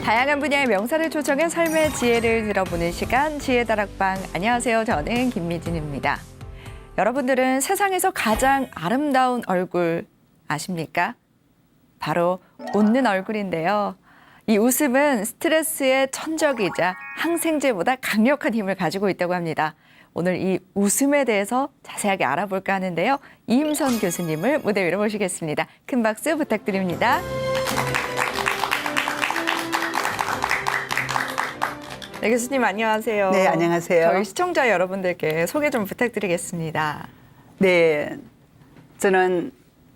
다양한 분야의 명사를 초청해 삶의 지혜를 들어보는 시간 지혜다락방. 안녕하세요. 저는 김미진입니다. 여러분들은 세상에서 가장 아름다운 얼굴 아십니까? 바로 웃는 얼굴인데요. 이 웃음은 스트레스의 천적이자 항생제보다 강력한 힘을 가지고 있다고 합니다. 오늘 이 웃음에 대해서 자세하게 알아볼까 하는데요. 이임선 교수님을 무대 위로 모시겠습니다. 큰 박수 부탁드립니다. 네, 교수님 안녕하세요. 네, 안녕하세요. 저희 시청자 여러분들께 소개 좀 부탁드리겠습니다. 네, 저는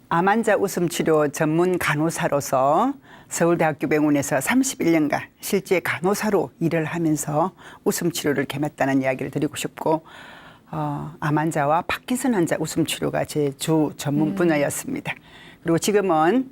암 환자 웃음 치료 전문 간호사로서 서울대학교 병원에서 31년간 실제 간호사로 일을 하면서 웃음 치료를 겸했다는 이야기를 드리고 싶고, 암 환자와 파킨슨 환자 웃음 치료가 제 주 전문 분야였습니다. 그리고 지금은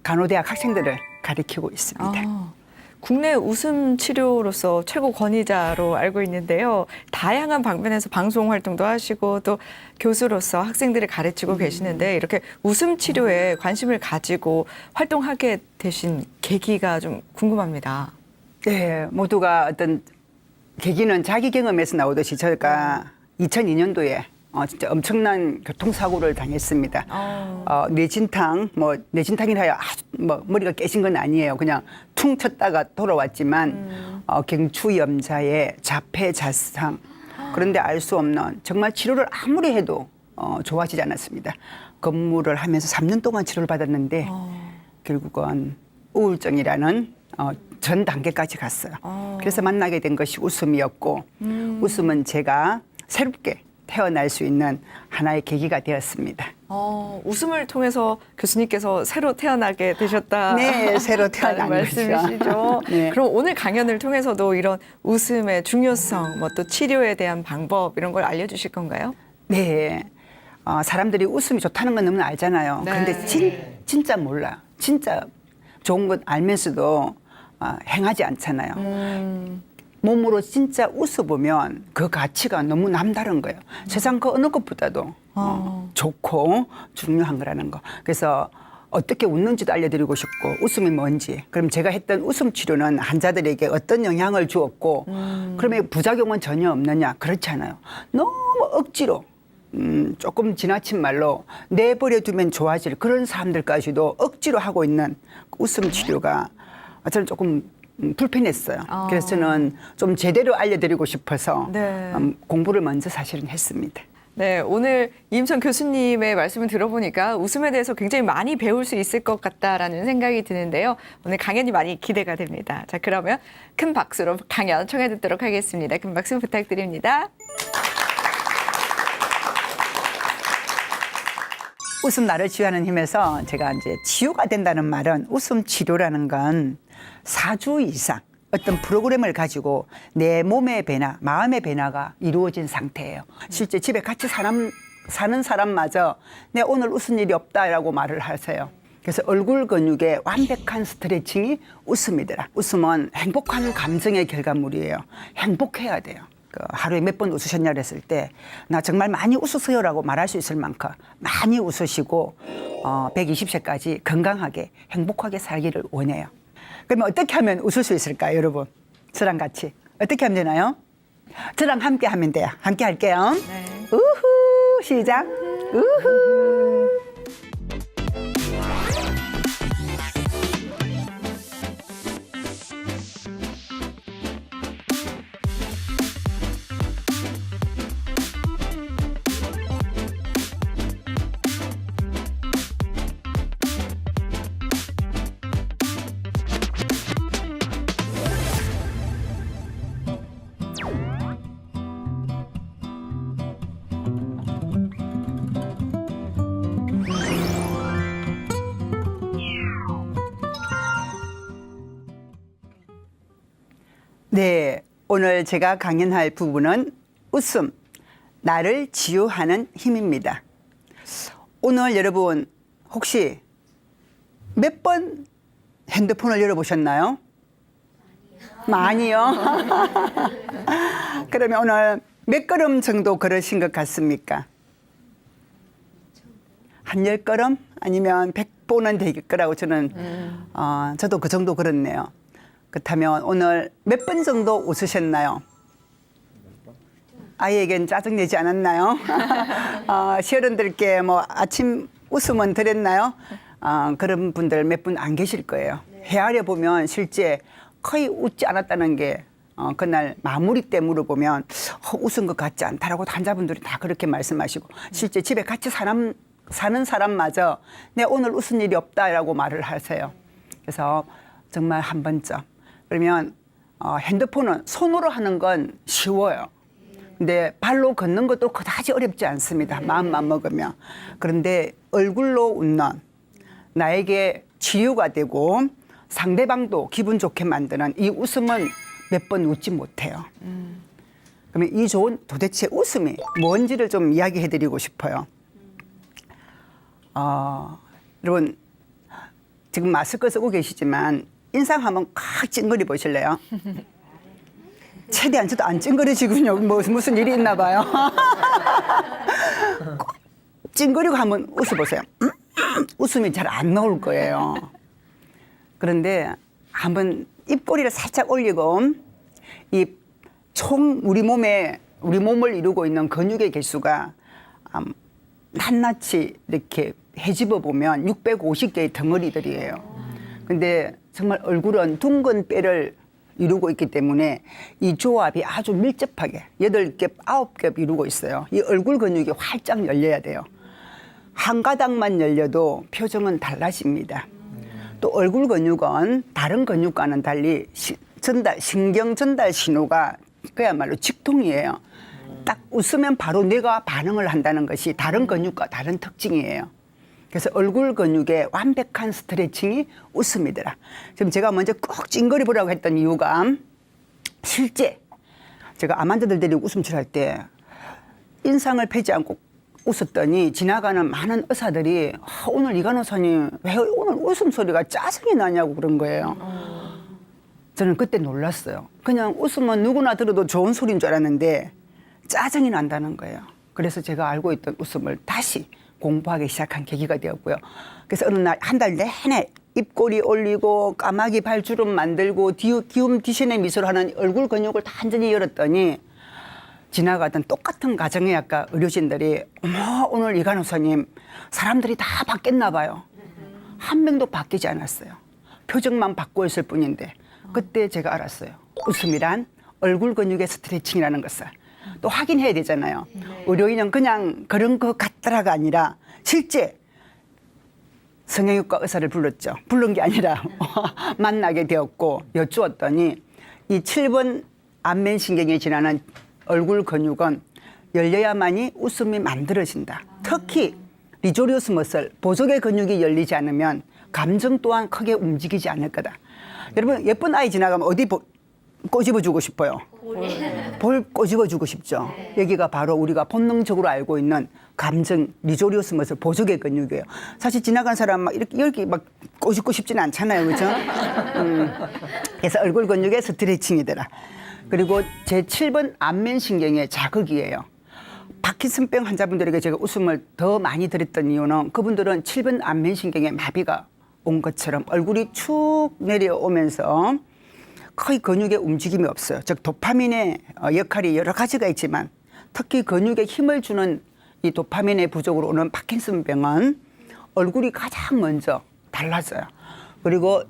간호대학 학생들을 가르치고 있습니다. 국내 웃음 치료로서 최고 권위자로 알고 있는데요. 다양한 방면에서 방송 활동도 하시고 또 교수로서 학생들을 가르치고 계시는데 이렇게 웃음 치료에 관심을 가지고 활동하게 되신 계기가 좀 궁금합니다. 네, 모두가 어떤 계기는 자기 경험에서 나오듯이 저희가 2002년도에 진짜 엄청난 교통사고를 당했습니다. 뇌진탕이라 해야 머리가 깨진 건 아니에요. 그냥 퉁 쳤다가 돌아왔지만 경추염자의 자폐자상. 그런데 알 수 없는 정말 치료를 아무리 해도 좋아지지 않았습니다. 근무를 하면서 3년 동안 치료를 받았는데 결국은 우울증이라는 전 단계까지 갔어요. 그래서 만나게 된 것이 웃음이었고 웃음은 제가 새롭게 태어날 수 있는 하나의 계기가 되었습니다. 웃음을 통해서 교수님께서 새로 태어나게 되셨다. 네, 새로 태어난 말씀이시죠. 네. 그럼 오늘 강연을 통해서도 이런 웃음의 중요성, 또 치료에 대한 방법 이런 걸 알려주실 건가요? 네, 사람들이 웃음이 좋다는 건 너무나 알잖아요. 네. 그런데 진짜 몰라요. 진짜 좋은 것 알면서도 행하지 않잖아요. 몸으로 진짜 웃어보면 그 가치가 너무 남다른 거예요. 세상 그 어느 것보다도 좋고 중요한 거라는 거. 그래서 어떻게 웃는지도 알려드리고 싶고 웃음이 뭔지. 그럼 제가 했던 웃음 치료는 환자들에게 어떤 영향을 주었고 그러면 부작용은 전혀 없느냐? 그렇지 않아요. 너무 억지로 조금 지나친 말로 내버려 두면 좋아질 그런 사람들까지도 억지로 하고 있는 웃음 치료가 저는 조금 불편했어요. 그래서 저는 좀 제대로 알려드리고 싶어서 공부를 먼저 사실은 했습니다. 네, 오늘 이임선 교수님의 말씀을 들어보니까 웃음에 대해서 굉장히 많이 배울 수 있을 것 같다라는 생각이 드는데요. 오늘 강연이 많이 기대가 됩니다. 자, 그러면 큰 박수로 강연 청해 듣도록 하겠습니다. 큰 박수 부탁드립니다. 웃음 나를 치유하는 힘에서 제가 이제 치유가 된다는 말은 웃음 치료라는 건 4주 이상 어떤 프로그램을 가지고 내 몸의 변화, 마음의 변화가 이루어진 상태예요. 실제 집에 같이 사는 사람마저 내 오늘 웃은 일이 없다라고 말을 하세요. 그래서 얼굴 근육의 완벽한 스트레칭이 웃음이더라. 웃음은 행복한 감정의 결과물이에요. 행복해야 돼요. 하루에 몇 번 웃으셨냐 그랬을 때 나 정말 많이 웃었어요라고 말할 수 있을 만큼 많이 웃으시고 120세까지 건강하게 행복하게 살기를 원해요. 그러면 어떻게 하면 웃을 수 있을까요, 여러분? 저랑 같이 어떻게 하면 되나요? 저랑 함께 하면 돼요. 함께 할게요. 네. 우후 시작. 우후. 네, 오늘 제가 강연할 부분은 웃음, 나를 치유하는 힘입니다. 오늘 여러분 혹시 몇 번 핸드폰을 열어보셨나요? 많이요. 그러면 오늘 몇 걸음 정도 걸으신 것 같습니까? 한 10걸음 아니면 100보는 될 거라고 저는 저도 그 정도 걸었네요. 그렇다면 오늘 몇 번 정도 웃으셨나요? 아이에겐 짜증내지 않았나요? 시어른들께 뭐 아침 웃음은 드렸나요? 그런 분들 몇 분 안 계실 거예요. 헤아려 보면 실제 거의 웃지 않았다는 게 그날 마무리 때 물어보면 웃은 것 같지 않다라고 환자분들이 다 그렇게 말씀하시고 실제 집에 같이 사는 사람마저 내 오늘 웃은 일이 없다라고 말을 하세요. 그래서 정말 한 번쯤 그러면 핸드폰은 손으로 하는 건 쉬워요. 근데 발로 걷는 것도 그다지 어렵지 않습니다. 마음만 먹으면. 그런데 얼굴로 웃는 나에게 치유가 되고 상대방도 기분 좋게 만드는 이 웃음은 몇 번 웃지 못해요. 그러면 이 좋은 도대체 웃음이 뭔지를 좀 이야기해 드리고 싶어요. 여러분 지금 마스크 쓰고 계시지만 인상 한번 칵 찡그리 보실래요? 최대한 저도 안 찡그리시군요. 무슨 일이 있나 봐요. 찡그리고 한번 웃어보세요. 웃음이 잘 안 나올 거예요. 그런데 한번 입꼬리를 살짝 올리고 이 총 우리 몸을 이루고 있는 근육의 개수가 낱낱이 이렇게 헤집어 보면 650개의 덩어리들이에요. 근데 정말 얼굴은 둥근 뼈를 이루고 있기 때문에 이 조합이 아주 밀접하게 8겹, 9겹 이루고 있어요. 이 얼굴 근육이 활짝 열려야 돼요. 한 가닥만 열려도 표정은 달라집니다. 또 얼굴 근육은 다른 근육과는 달리 신경 전달 신호가 그야말로 직통이에요. 딱 웃으면 바로 뇌가 반응을 한다는 것이 다른 근육과 다른 특징이에요. 그래서 얼굴 근육의 완벽한 스트레칭이 웃음이더라. 지금 제가 먼저 꼭 찡그리 보라고 했던 이유가 실제 제가 암 환자들 데리고 웃음치료할 때 인상을 펴지 않고 웃었더니 지나가는 많은 의사들이 오늘 이 간호사님 왜 오늘 웃음소리가 짜증이 나냐고 그런 거예요. 저는 그때 놀랐어요. 그냥 웃으면 누구나 들어도 좋은 소리인 줄 알았는데 짜증이 난다는 거예요. 그래서 제가 알고 있던 웃음을 다시 공부하기 시작한 계기가 되었고요. 그래서 어느 날 한 달 내내 입꼬리 올리고 까마귀 발주름 만들고 기움 디신의 미소를 하는 얼굴 근육을 단전히 열었더니 지나가던 똑같은 가정의 학과 의료진들이 어머 오늘 이 간호사님 사람들이 다 바뀌었나 봐요. 한 명도 바뀌지 않았어요. 표정만 바꾸어 있을 뿐인데 그때 제가 알았어요. 웃음이란 얼굴 근육의 스트레칭이라는 것을 또 확인해야 되잖아요. 의료인은 그냥 그런 것 같더라가 아니라 실제 성형외과 의사를 불렀죠. 부른 게 아니라 만나게 되었고 여쭈었더니 이 7번 안면신경에 지나는 얼굴 근육은 열려야만이 웃음이 만들어진다. 특히 리조리우스 머슬, 보조개 근육이 열리지 않으면 감정 또한 크게 움직이지 않을 거다. 여러분 예쁜 아이 지나가면 어디 꼬집어주고 싶어요? 볼 꼬집어주고 싶죠. 여기가 바로 우리가 본능적으로 알고 있는 감정 리조리우스 머슬 보조개 근육이에요. 사실 지나간 사람 막 이렇게 여기 막 꼬집고 싶지는 않잖아요, 그렇죠? 그래서 얼굴 근육의 스트레칭이더라. 그리고 제7번 안면신경의 자극이에요. 파킨슨병 환자분들에게 제가 웃음을 더 많이 드렸던 이유는 그분들은 7번 안면신경의 마비가 온 것처럼 얼굴이 축 내려오면서 거의 근육의 움직임이 없어요. 즉 도파민의 역할이 여러 가지가 있지만 특히 근육에 힘을 주는 이 도파민의 부족으로 오는 파킨슨병은 얼굴이 가장 먼저 달라져요. 그리고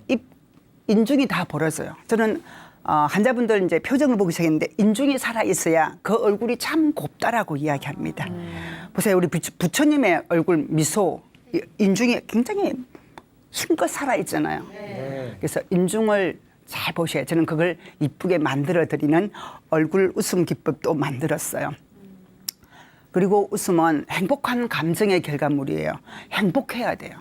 인중이 다 벌어져요. 저는 환자분들 이제 표정을 보기 시작했는데 인중이 살아 있어야 그 얼굴이 참 곱다라고 이야기합니다. 보세요, 우리 부처님의 얼굴 미소, 인중이 굉장히 힘껏 살아 있잖아요. 그래서 인중을 잘 보셔야 저는 그걸 이쁘게 만들어 드리는 얼굴 웃음 기법도 만들었어요. 그리고 웃음은 행복한 감정의 결과물이에요. 행복해야 돼요.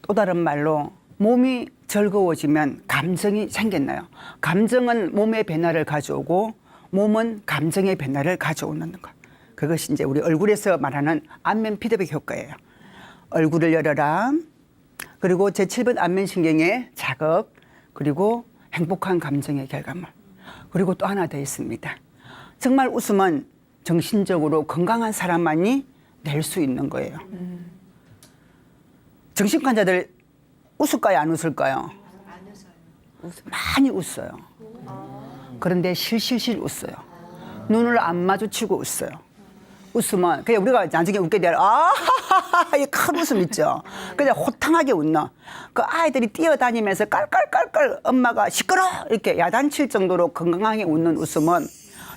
또 다른 말로 몸이 즐거워지면 감정이 생겼나요? 감정은 몸의 변화를 가져오고 몸은 감정의 변화를 가져오는 것. 그것이 이제 우리 얼굴에서 말하는 안면 피드백 효과예요. 얼굴을 열어라. 그리고 제7번 안면신경의 자극. 그리고 행복한 감정의 결과물. 그리고 또 하나 더 있습니다. 정말 웃음은 정신적으로 건강한 사람만이 낼 수 있는 거예요. 정신과 환자들 웃을까요? 안 웃을까요? 안 웃어요. 많이 웃어요. 그런데 실실실 웃어요. 눈을 안 마주치고 웃어요. 웃으면 그냥 우리가 나중에 웃게 되면 이 큰 웃음 있죠. 그냥 호탕하게 웃는 그 아이들이 뛰어다니면서 깔깔깔깔 엄마가 시끄러 이렇게 야단칠 정도로 건강하게 웃는 웃음은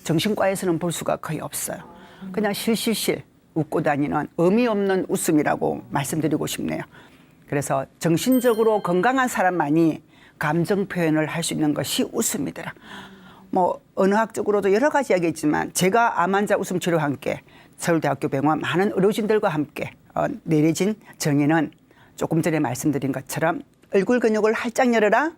정신과에서는 볼 수가 거의 없어요. 그냥 실실실 웃고 다니는 의미 없는 웃음이라고 말씀드리고 싶네요. 그래서 정신적으로 건강한 사람만이 감정 표현을 할 수 있는 것이 웃음이더라. 뭐 언어학적으로도 여러 가지 이야기했지만 제가 암 환자 웃음 치료와 함께 서울대학교 병원 많은 의료진들과 함께 내려진 정의는 조금 전에 말씀드린 것처럼 얼굴 근육을 활짝 열어라.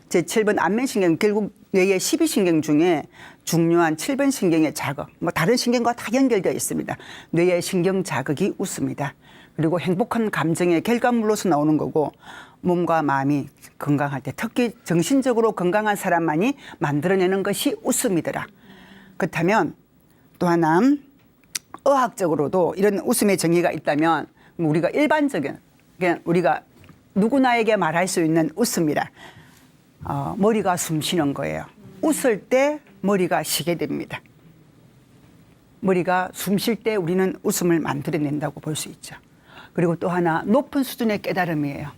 제7번 안면신경, 결국 뇌의 12신경 중에 중요한 7번 신경의 자극, 뭐 다른 신경과 다 연결되어 있습니다. 뇌의 신경 자극이 웃습니다. 그리고 행복한 감정의 결과물로서 나오는 거고 몸과 마음이 건강할 때 특히 정신적으로 건강한 사람만이 만들어내는 것이 웃음이더라. 그렇다면 또 하나 의학적으로도 이런 웃음의 정의가 있다면 우리가 일반적인 그냥 우리가 누구나에게 말할 수 있는 웃음이라 머리가 숨 쉬는 거예요. 웃을 때 머리가 쉬게 됩니다. 머리가 숨 쉴 때 우리는 웃음을 만들어낸다고 볼 수 있죠. 그리고 또 하나 높은 수준의 깨달음이에요.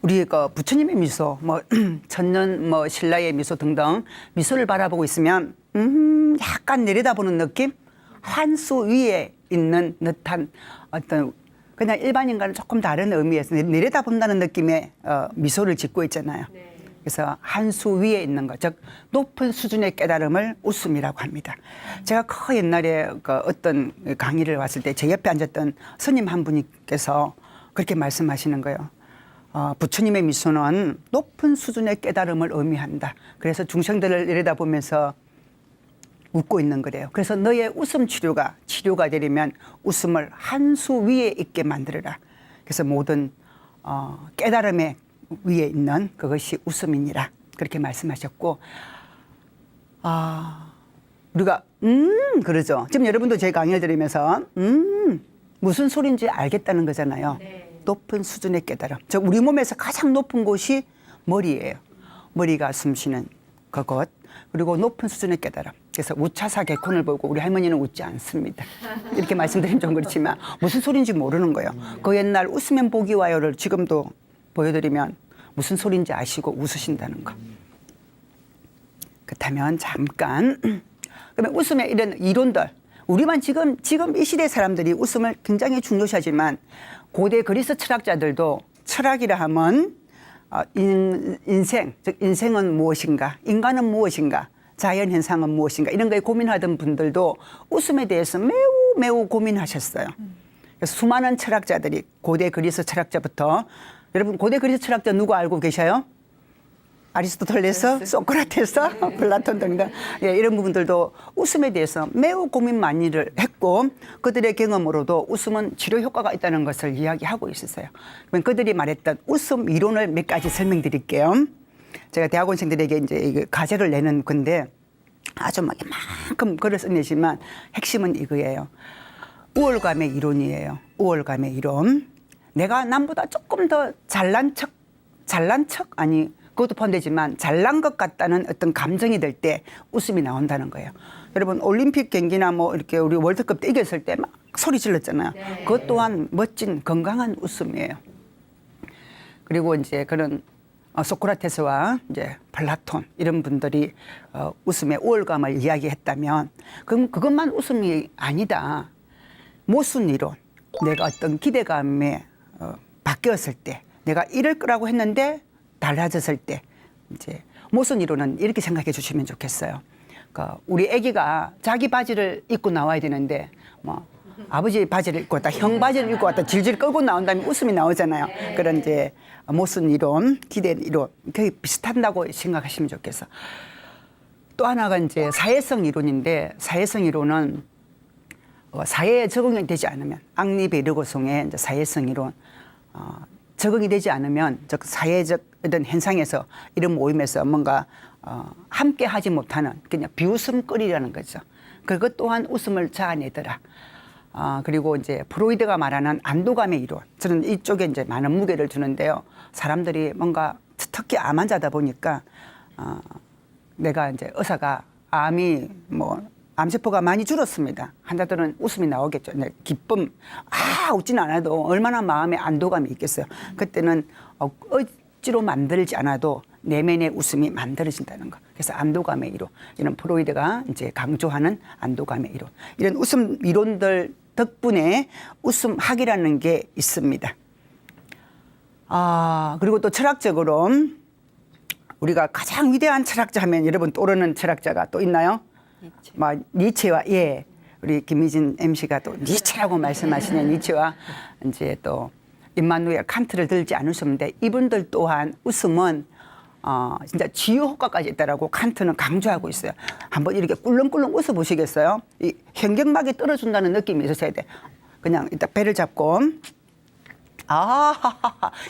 우리 그 부처님의 미소, 뭐 천년 뭐 신라의 미소 등등 미소를 바라보고 있으면 약간 내려다보는 느낌, 환수 위에 있는 듯한 어떤 그냥 일반인과는 조금 다른 의미에서 내려다본다는 느낌의 미소를 짓고 있잖아요. 그래서 한 수 위에 있는 것, 즉 높은 수준의 깨달음을 웃음이라고 합니다. 제가 그 옛날에 그 어떤 강의를 왔을 때 제 옆에 앉았던 스님 한 분께서 그렇게 말씀하시는 거예요. 부처님의 미소는 높은 수준의 깨달음을 의미한다. 그래서 중생들을 내려다보면서 웃고 있는 거래요. 그래서 너의 웃음 치료가 되려면 웃음을 한 수 위에 있게 만들어라. 그래서 모든 깨달음의 위에 있는 그것이 웃음이니라. 그렇게 말씀하셨고 우리가 그러죠. 지금 여러분도 제 강의를 들으면서 무슨 소리인지 알겠다는 거잖아요. 네. 높은 수준의 깨달음. 즉 우리 몸에서 가장 높은 곳이 머리예요. 머리가 숨쉬는 그곳. 그리고 높은 수준의 깨달음. 그래서 우차사 개콘을 보고 우리 할머니는 웃지 않습니다. 이렇게 말씀드리면 좀 그렇지만 무슨 소리인지 모르는 거예요. 그 옛날 웃으면 복이 와요를 지금도 보여드리면 무슨 소리인지 아시고 웃으신다는 거. 그렇다면 잠깐 그러면 웃음의 이런 이론들 우리만 지금 이 시대 사람들이 웃음을 굉장히 중요시하지만 고대 그리스 철학자들도 철학이라 하면 인생, 즉 인생은 무엇인가, 인간은 무엇인가, 자연현상은 무엇인가 이런 거에 고민하던 분들도 웃음에 대해서 매우 고민하셨어요. 그래서 수많은 철학자들이 고대 그리스 철학자부터 여러분 고대 그리스 철학자 누구 알고 계셔요? 아리스토텔레스, 소크라테스, 플라톤 등등 이런 부분들도 웃음에 대해서 매우 고민 많이를 했고 그들의 경험으로도 웃음은 치료 효과가 있다는 것을 이야기하고 있었어요. 그러면 그들이 말했던 웃음 이론을 몇 가지 설명드릴게요. 제가 대학원생들에게 이제 과제를 내는 건데 아주 막 이만큼 글을 써내지만 핵심은 이거예요. 우월감의 이론이에요. 우월감의 이론. 내가 남보다 조금 더 잘난 척 아니 그것도 포함되지만 잘난 것 같다는 어떤 감정이 들 때 웃음이 나온다는 거예요. 여러분 올림픽 경기나 뭐 이렇게 우리 월드컵 때 이겼을 때 막 소리 질렀잖아요. 네. 그것 또한 멋진 건강한 웃음이에요. 그리고 이제 그런 소크라테스와 이제 플라톤 이런 분들이 웃음의 우월감을 이야기했다면 그럼 그것만 웃음이 아니다. 모순 이론. 내가 어떤 기대감에 바뀌었을 때 내가 이럴 거라고 했는데 달라졌을 때 이제 모순 이론은 이렇게 생각해 주시면 좋겠어요. 그러니까 우리 아기가 자기 바지를 입고 나와야 되는데 뭐 아버지 바지를 입고 왔다 형 바지를 입고 왔다 질질 끌고 나온 다음에 웃음이 나오잖아요. 네. 그런 이제 모순 이론, 기대 이론 거의 비슷한다고 생각하시면 좋겠어. 또 하나가 이제 사회성 이론인데 사회성 이론은 사회에 적응이 되지 않으면 앙리 베르고송의 이제 사회성 이론 적응이 되지 않으면 즉 사회적 어떤 현상에서 이런 모임에서 뭔가 함께 하지 못하는 그냥 비웃음거리라는 거죠. 그것 또한 웃음을 자아내더라. 그리고 이제 프로이드가 말하는 안도감의 이론. 저는 이쪽에 이제 많은 무게를 두는데요. 사람들이 뭔가 특히 암 환자다 보니까 내가 이제 의사가 암이 뭐 암세포가 많이 줄었습니다. 환자들은 웃음이 나오겠죠. 네, 기쁨. 웃지는 않아도 얼마나 마음에 안도감이 있겠어요. 그때는 억지로 만들지 않아도 내면의 웃음이 만들어진다는 거. 그래서 안도감의 이론. 이런 프로이드가 이제 강조하는 안도감의 이론. 이런 웃음 이론들 덕분에 웃음학이라는 게 있습니다. 그리고 또 철학적으로 우리가 가장 위대한 철학자 하면 여러분 떠오르는 철학자가 또 있나요? 니체와 우리 김미진 MC가 또 니체라고 말씀하시는 니체와 이제 또 임마누엘 칸트를 들지 않을 수 없는데 이분들 또한 웃음은 진짜 치유 효과까지 있다라고 칸트는 강조하고 있어요. 한번 이렇게 꿀렁꿀렁 웃어 보시겠어요? 이 현경막이 떨어진다는 느낌이 있으셔야 돼. 그냥 일단 배를 잡고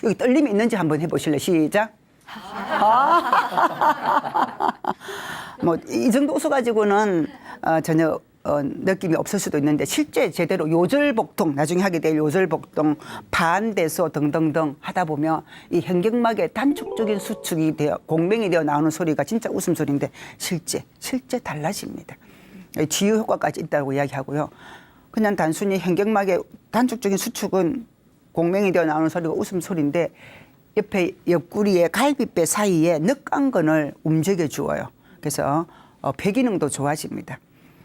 여기 떨림이 있는지 한번 해보실래요? 시작. 뭐 이 정도 웃어가지고는 전혀 느낌이 없을 수도 있는데 실제 제대로 요절복통 나중에 하게 될 요절복통 반대소 등등등 하다 보면 이 현경막의 단축적인 수축이 되어 공명이 되어 나오는 소리가 진짜 웃음소리인데 실제 달라집니다. 치유 효과까지 있다고 이야기하고요. 그냥 단순히 현경막의 단축적인 수축은 공명이 되어 나오는 소리가 웃음소리인데 옆에 옆구리의 갈비뼈 사이에 늑간근을 움직여 주어요. 그래서 폐기능도 좋아집니다.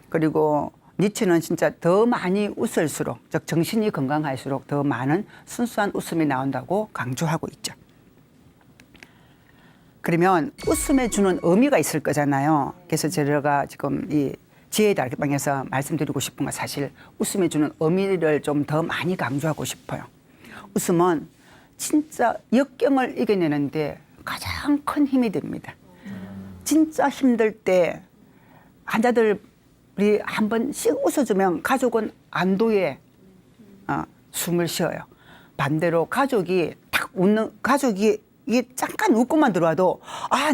그리고 니체는 진짜 더 많이 웃을수록, 즉 정신이 건강할수록 더 많은 순수한 웃음이 나온다고 강조하고 있죠. 그러면 웃음에 주는 의미가 있을 거잖아요. 그래서 제가 지금 이 지혜의 다락방에서 말씀드리고 싶은 건 사실 웃음에 주는 의미를 좀 더 많이 강조하고 싶어요. 웃음은 진짜 역경을 이겨내는데 가장 큰 힘이 됩니다. 진짜 힘들 때 환자들이 한 번씩 웃어주면 가족은 안도에 숨을 쉬어요. 반대로 가족이 딱 웃는 가족이 이게 잠깐 웃고만 들어와도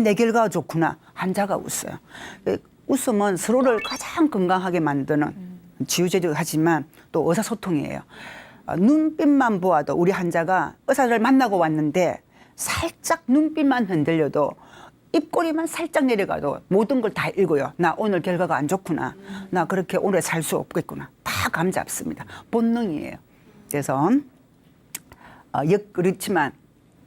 내 결과가 좋구나. 환자가 웃어요. 웃음은 서로를 가장 건강하게 만드는 치유제도 하지만 또 의사소통이에요. 눈빛만 보아도 우리 환자가 의사를 만나고 왔는데 살짝 눈빛만 흔들려도 입꼬리만 살짝 내려가도 모든 걸 다 읽어요. 나 오늘 결과가 안 좋구나. 나 그렇게 오래 살 수 없겠구나. 다 감잡습니다. 본능이에요. 그래서 그렇지만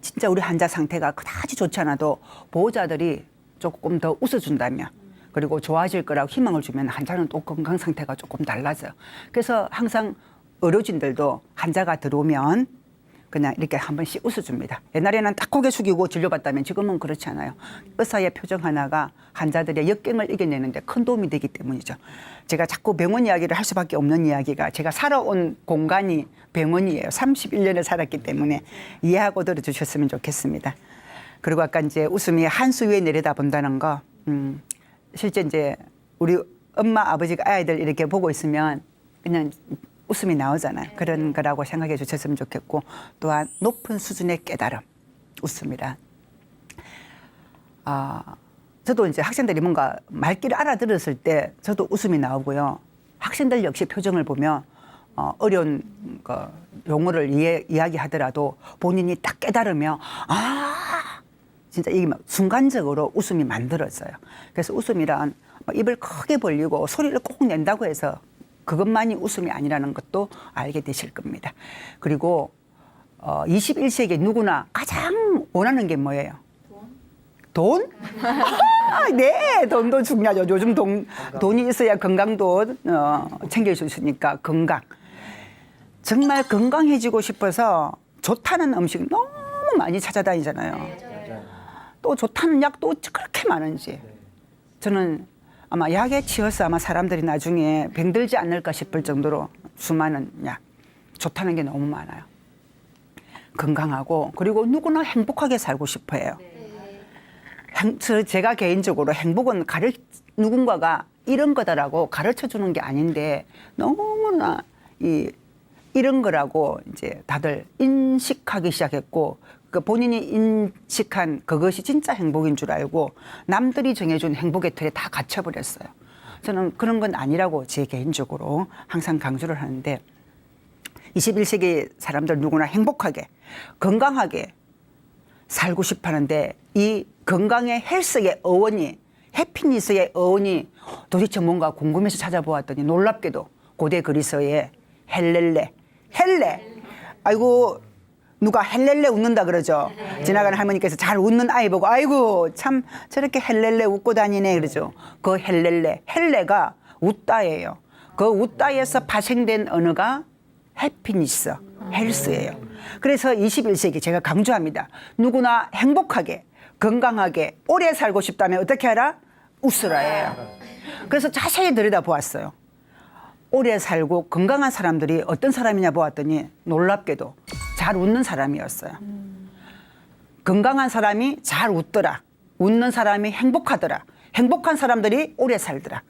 진짜 우리 환자 상태가 그다지 좋지 않아도 보호자들이 조금 더 웃어준다면 그리고 좋아질 거라고 희망을 주면 환자는 또 건강 상태가 조금 달라져요. 그래서 항상 의료진들도 환자가 들어오면 그냥 이렇게 한 번씩 웃어줍니다. 옛날에는 딱 고개 숙이고 진료받다면 지금은 그렇지 않아요. 의사의 표정 하나가 환자들의 역경을 이겨내는데 큰 도움이 되기 때문이죠. 제가 자꾸 병원 이야기를 할 수밖에 없는 이야기가 제가 살아온 공간이 병원이에요. 31년을 살았기 때문에 이해하고 들어주셨으면 좋겠습니다. 그리고 아까 이제 웃음이 한수 위에 내려다본다는 거, 실제 이제 우리 엄마 아버지가 아이들 이렇게 보고 있으면 그냥 웃음이 나오잖아요. 그런 거라고 생각해 주셨으면 좋겠고 또한 높은 수준의 깨달음, 웃음이란. 저도 이제 학생들이 뭔가 말귀를 알아들었을 때 저도 웃음이 나오고요. 학생들 역시 표정을 보면 어려운 용어를 이야기하더라도 본인이 딱 깨달으면 진짜 이게 막 순간적으로 웃음이 만들어져요. 그래서 웃음이란 입을 크게 벌리고 소리를 꼭 낸다고 해서 그것만이 웃음이 아니라는 것도 알게 되실 겁니다. 그리고 21세기 누구나 가장 원하는 게 뭐예요? 돈? 네, 돈도 중요하죠. 요즘 돈이 있어야 건강도 챙길 수 있으니까 건강. 정말 건강해지고 싶어서 좋다는 음식 너무 많이 찾아다니잖아요. 또 좋다는 약도 그렇게 많은지. 저는 아마 약에 치여서 아마 사람들이 나중에 병들지 않을까 싶을 정도로 수많은 약, 좋다는 게 너무 많아요. 건강하고 그리고 누구나 행복하게 살고 싶어 해요. 제가 개인적으로 행복은 누군가가 이런 거다라고 가르쳐 주는 게 아닌데 너무나 이런 거라고 이제 다들 인식하기 시작했고 그 본인이 인식한 그것이 진짜 행복인 줄 알고 남들이 정해준 행복의 틀에 다 갇혀버렸어요. 저는 그런 건 아니라고 제 개인적으로 항상 강조를 하는데 21세기 사람들 누구나 행복하게 건강하게 살고 싶어 하는데 이 건강의 헬스의 어원이 해피니스의 어원이 도대체 뭔가 궁금해서 찾아보았더니 놀랍게도 고대 그리스어의 헬렐레 아이고 누가 헬렐레 웃는다 그러죠. 지나가는 할머니께서 잘 웃는 아이 보고 아이고 참 저렇게 헬렐레 웃고 다니네 그러죠. 그 헬레가 웃다예요. 그 웃다에서 파생된 언어가 해피니스, 헬스예요. 그래서 21세기 제가 강조합니다. 누구나 행복하게 건강하게 오래 살고 싶다면 어떻게 하라? 웃으라예요. 그래서 자세히 들여다보았어요. 오래 살고 건강한 사람들이 어떤 사람이냐 보았더니 놀랍게도 잘 웃는 사람이었어요. 건강한 사람이 잘 웃더라. 웃는 사람이 행복하더라. 행복한 사람들이 오래 살더라.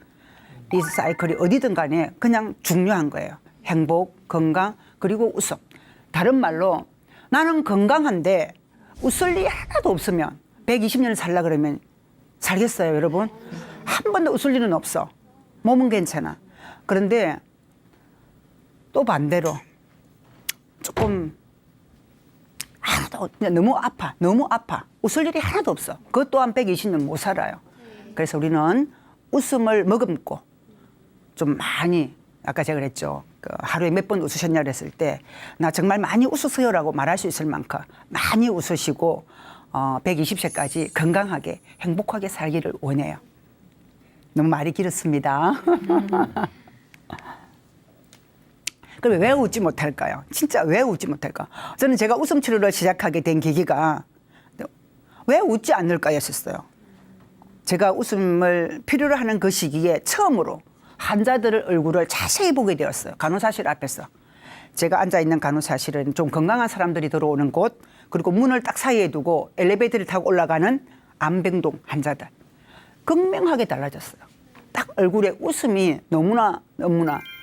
이 사이클이 어디든 간에 그냥 중요한 거예요. 행복, 건강, 그리고 웃음. 다른 말로 나는 건강한데 웃을 일이 하나도 없으면 120년을 살라 그러면 살겠어요, 여러분? 한 번도 웃을 일은 없어. 몸은 괜찮아. 그런데 또 반대로 조금 하나도 너무 아파. 웃을 일이 하나도 없어. 그것 또한 120년 못 살아요. 그래서 우리는 웃음을 머금고 좀 많이 아까 제가 그랬죠. 그 하루에 몇 번 웃으셨냐 그랬을 때 나 정말 많이 웃으세요라고 말할 수 있을 만큼 많이 웃으시고 120세까지 건강하게 행복하게 살기를 원해요. 너무 말이 길었습니다. 그럼 왜 웃지 못할까요? 진짜 왜 웃지 못할까? 저는 제가 웃음 치료를 시작하게 된 계기가 왜 웃지 않을까였었어요. 제가 웃음을 필요로 하는 그 시기에 처음으로 환자들의 얼굴을 자세히 보게 되었어요. 간호사실 앞에서. 제가 앉아있는 간호사실은 좀 건강한 사람들이 들어오는 곳, 그리고 문을 딱 사이에 두고 엘리베이터를 타고 올라가는 암병동 환자들. 극명하게 달라졌어요. 딱 얼굴에 웃음이 너무나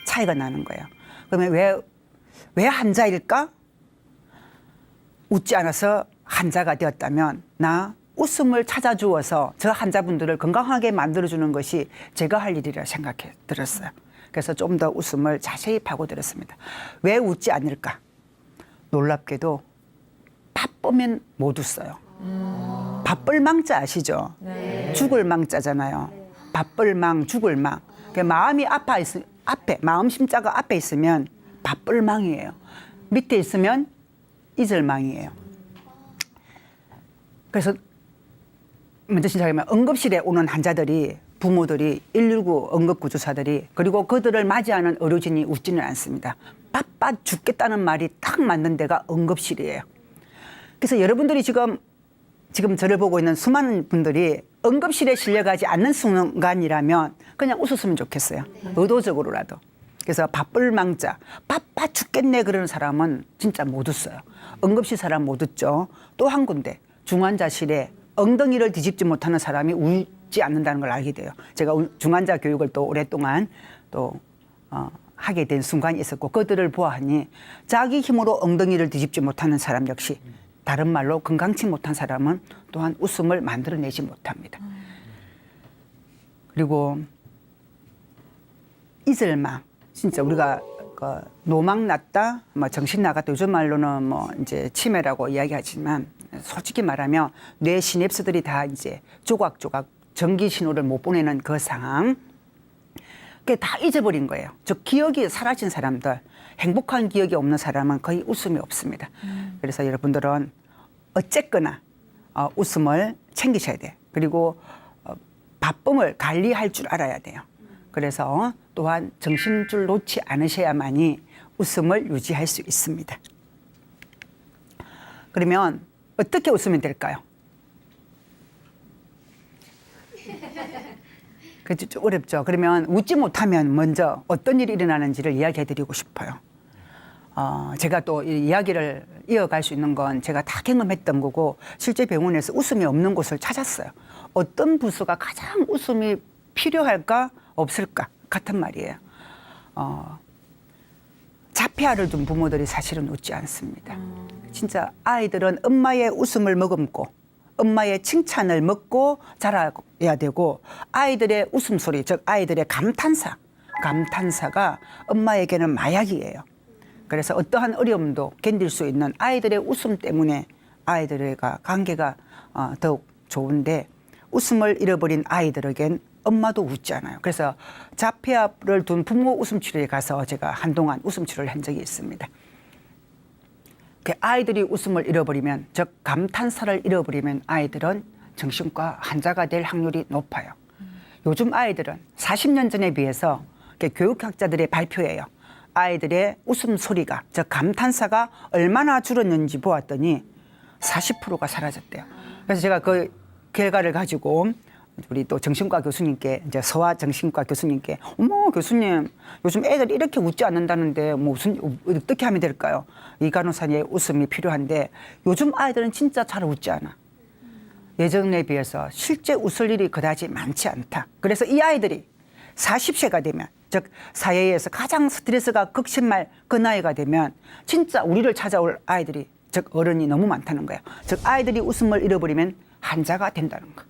차이가 나는 거예요. 그러면 왜 환자일까? 웃지 않아서 환자가 되었다면 나 웃음을 찾아주어서 저 환자분들을 건강하게 만들어주는 것이 제가 할 일이라 생각해 들었어요. 그래서 좀 더 웃음을 자세히 파고들었습니다. 왜 웃지 않을까? 놀랍게도 바쁘면 못 웃어요. 바쁠 망자 아시죠? 네. 죽을 망자잖아요. 바쁠 망, 죽을 망. 마음이 마음 심자가 앞에 있으면 바쁠 망이에요. 밑에 있으면 잊을 망이에요. 그래서 먼저 시작하면 응급실에 오는 환자들이 부모들이 119 응급구조사들이 그리고 그들을 맞이하는 의료진이 웃지는 않습니다. 바빠 죽겠다는 말이 딱 맞는 데가 응급실이에요. 그래서 여러분들이 지금 저를 보고 있는 수많은 분들이 응급실에 실려가지 않는 순간이라면 그냥 웃었으면 좋겠어요. 의도적으로라도. 그래서 바쁠 망자, 바빠 죽겠네 그러는 사람은 진짜 못 웃어요. 응급실 사람 못 웃죠. 또 한 군데 중환자실에 엉덩이를 뒤집지 못하는 사람이 웃지 않는다는 걸 알게 돼요. 제가 중환자 교육을 또 오랫동안 또 하게 된 순간이 있었고 그들을 보아하니 자기 힘으로 엉덩이를 뒤집지 못하는 사람 역시 다른 말로 건강치 못한 사람은 또한 웃음을 만들어내지 못합니다. 그리고 잊을망, 진짜 우리가 노망 났다, 뭐 정신 나갔다 요즘 말로는 뭐 이제 치매라고 이야기하지만 솔직히 말하면 뇌 시냅스들이 다 이제 조각조각 전기 신호를 못 보내는 그 상황, 그게 다 잊어버린 거예요. 즉 기억이 사라진 사람들, 행복한 기억이 없는 사람은 거의 웃음이 없습니다. 그래서 여러분들은 어쨌거나 웃음을 챙기셔야 돼요. 그리고 바쁨을 관리할 줄 알아야 돼요. 그래서 또한 정신줄 놓지 않으셔야만이 웃음을 유지할 수 있습니다. 그러면 어떻게 웃으면 될까요? 그렇죠. 좀 어렵죠. 그러면 웃지 못하면 먼저 어떤 일이 일어나는지를 이야기해드리고 싶어요. 제가 또 이 이야기를 이어갈 수 있는 건 제가 다 경험했던 거고 실제 병원에서 웃음이 없는 곳을 찾았어요. 어떤 부서가 가장 웃음이 필요할까 없을까 같은 말이에요. 자폐아를 둔 부모들이 사실은 웃지 않습니다. 진짜 아이들은 엄마의 웃음을 머금고 엄마의 칭찬을 먹고 자라야 되고 아이들의 웃음소리, 즉 아이들의 감탄사가 엄마에게는 마약이에요. 그래서 어떠한 어려움도 견딜 수 있는 아이들의 웃음 때문에 아이들과 관계가 더욱 좋은데 웃음을 잃어버린 아이들에겐 엄마도 웃잖아요. 그래서 자폐아를 둔 부모 웃음치료에 가서 제가 한동안 웃음치료를 한 적이 있습니다. 아이들이 웃음을 잃어버리면, 즉 감탄사를 잃어버리면 아이들은 정신과 환자가 될 확률이 높아요. 요즘 아이들은 40년 전에 비해서 교육학자들의 발표예요. 아이들의 웃음소리가, 즉 감탄사가 얼마나 줄었는지 보았더니 40%가 사라졌대요. 그래서 제가 그 결과를 가지고 우리 또 정신과 교수님께, 이제 서화 정신과 교수님께, 어머 교수님 요즘 애들 이렇게 웃지 않는다는데 어떻게 하면 될까요? 이 간호사의 웃음이 필요한데 요즘 아이들은 진짜 잘 웃지 않아. 예전에 비해서 실제 웃을 일이 그다지 많지 않다. 그래서 이 아이들이 40세가 되면, 즉 사회에서 가장 스트레스가 극심할 그 나이가 되면 진짜 우리를 찾아올 아이들이, 즉 어른이 너무 많다는 거예요. 즉 아이들이 웃음을 잃어버리면 환자가 된다는 거.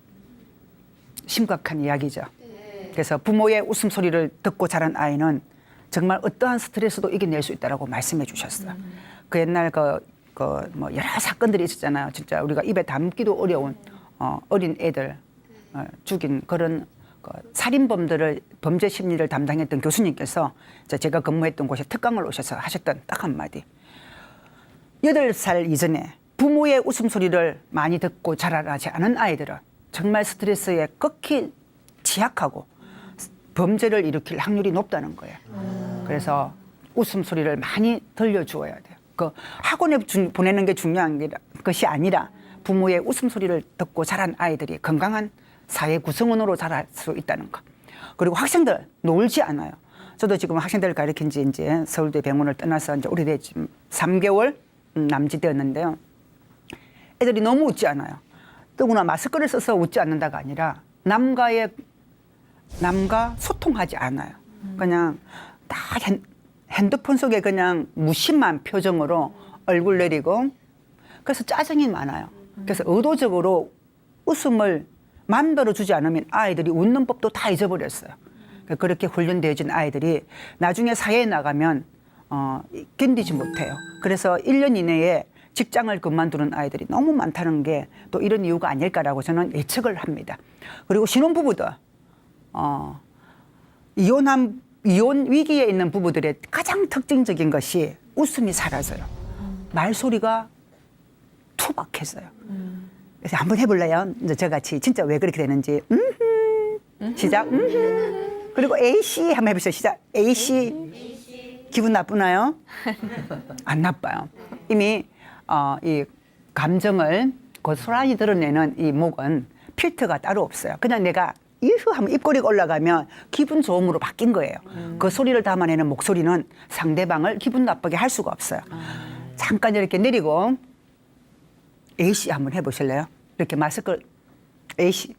심각한 이야기죠. 그래서 부모의 웃음소리를 듣고 자란 아이는 정말 어떠한 스트레스도 이겨낼 수 있다라고 말씀해 주셨어요. 그 옛날 뭐 여러 사건들이 있었잖아요. 진짜 우리가 입에 담기도 어려운 어린 애들 죽인 그런 살인범들을, 범죄 심리를 담당했던 교수님께서 제가 근무했던 곳에 특강을 오셔서 하셨던 딱 한마디. 8살 이전에 부모의 웃음소리를 많이 듣고 자라나지 않은 아이들은 정말 스트레스에 극히 취약하고 범죄를 일으킬 확률이 높다는 거예요. 그래서 웃음소리를 많이 들려주어야 돼요. 그 학원에 보내는 게 중요한 것이 아니라 부모의 웃음소리를 듣고 자란 아이들이 건강한 사회 구성원으로 자랄 수 있다는 것. 그리고 학생들 놀지 않아요. 저도 지금 학생들을 가르친 지 이제 서울대 병원을 떠나서 이제 오래됐지 3개월 남짓 되었는데요. 애들이 너무 웃지 않아요. 더구나 마스크를 써서 웃지 않는다가 아니라 남과 소통하지 않아요. 그냥 다 핸드폰 속에 그냥 무심한 표정으로 얼굴 내리고, 그래서 짜증이 많아요. 그래서 의도적으로 웃음을 만들어주지 않으면 아이들이 웃는 법도 다 잊어버렸어요. 그렇게 훈련되어진 아이들이 나중에 사회에 나가면 견디지 못해요. 그래서 1년 이내에 직장을 그만두는 아이들이 너무 많다는 게 또 이런 이유가 아닐까라고 저는 예측을 합니다. 그리고 신혼부부들, 이혼 위기에 있는 부부들의 가장 특징적인 것이 웃음이 사라져요. 말소리가 투박해져요. 그래서 한번 해볼래요? 이제 저같이 진짜 왜 그렇게 되는지. 시작. 그리고 A씨 한번 해보세요. 시작. A씨. 기분 나쁘나요? 안 나빠요. 이미 이 감정을 고스란히 드러내는 이 목은 필터가 따로 없어요. 그냥 내가 이후 하면 입꼬리가 올라가면 기분 좋음으로 바뀐 거예요. 그 소리를 담아내는 목소리는 상대방을 기분 나쁘게 할 수가 없어요. 잠깐 이렇게 내리고 A씨 한번 해보실래요? 이렇게 마스크 A씨.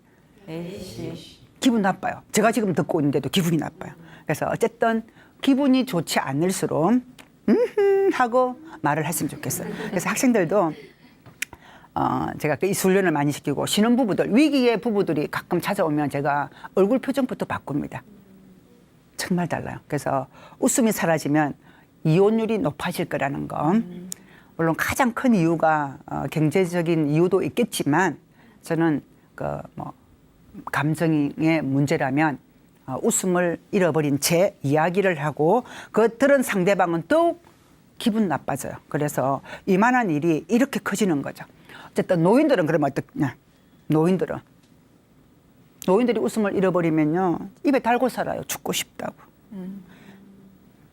기분 나빠요. 제가 지금 듣고 있는데도 기분이 나빠요. 그래서 어쨌든 기분이 좋지 않을수록 하고 말을 했으면 좋겠어요. 그래서 학생들도 제가 이 훈련을 많이 시키고 신혼부부들, 위기의 부부들이 가끔 찾아오면 제가 얼굴 표정부터 바꿉니다. 정말 달라요. 그래서 웃음이 사라지면 이혼율이 높아질 거라는 거. 물론 가장 큰 이유가 경제적인 이유도 있겠지만 저는 감정의 문제라면 웃음을 잃어버린 채 이야기를 하고 그 들은 상대방은 더욱 기분 나빠져요. 그래서 이만한 일이 이렇게 커지는 거죠. 어쨌든 노인들은 그러면 어떻냐? 노인들이 웃음을 잃어버리면요 입에 달고 살아요. 죽고 싶다고.